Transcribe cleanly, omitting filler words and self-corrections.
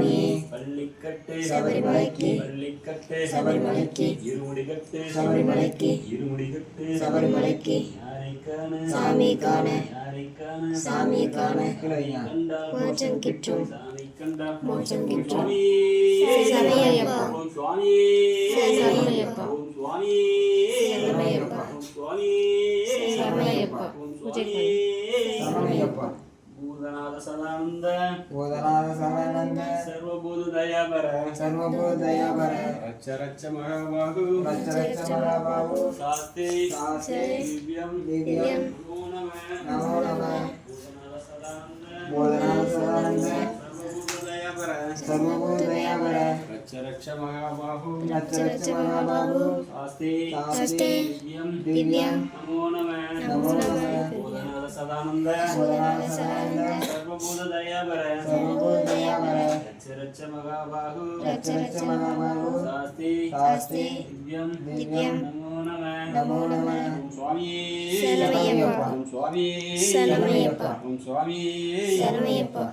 சுவாமியே பள்ளிக்கட்டு சபரிமலைக்கு பள்ளிக்கட்டு சபரிமலைக்கு இருமுடிகட்டு சபரிமலைக்கு இருமுடிகட்டு சபரிமலைக்கு யாரைக்கான சாமி காண யாரைக்கான சாமி காண கண்டா மோட்சம் கிட்டும் சாமி கண்டா மோட்சம் கிட்டும் சுவாமி சரணமையப்பா ஓம் சுவாமி சரணமையப்பா ஓம் சுவாமி சரணமையப்பா ஓம் சுவாமி சரணமையப்பா ஓம் பூஜை சுவாமி சரணமையப்பா பூதநாத சதானந்த பூதநாத சதானந்த சர்வபூத தயாபர சர்வபூத தயாபர ரச்ச ரச்ச மகாபாகு ரச்ச ரச்ச மகாபாஹு சாஸ்தி சாஸ்தி திவ்யம் திவ்யம் நமோ நமः நமோ நமः பூதநாத சதானந்த பூதநாத சதானந்த சர்வபூத தயாபர சர்வபூத தயாபர ரச்ச ரச்ச மகாபாகு ரச்ச ரச்ச மகாபாஹு சாஸ்தி சாஸ்தி திவ்யம் திவ்யம் நமோ நமः நமோ நமः பூதநாத சதானந்த பூதநாத சதானந்த சர்வபூத தயாபர சர்வபூத தயாபர ரச்ச ரச்ச மகாபாகு ரச்ச ரச்ச மகாபாஹு சாஸ்தி சாஸ்தி திவ்யம் திவ்யம் நமோ நமः நமோ நமः ஓம் சுவாமி சரணமையப்பா ஓம் சுவாமி சரணமையப்பா ஓம் சுவாமி சரணமையப்பா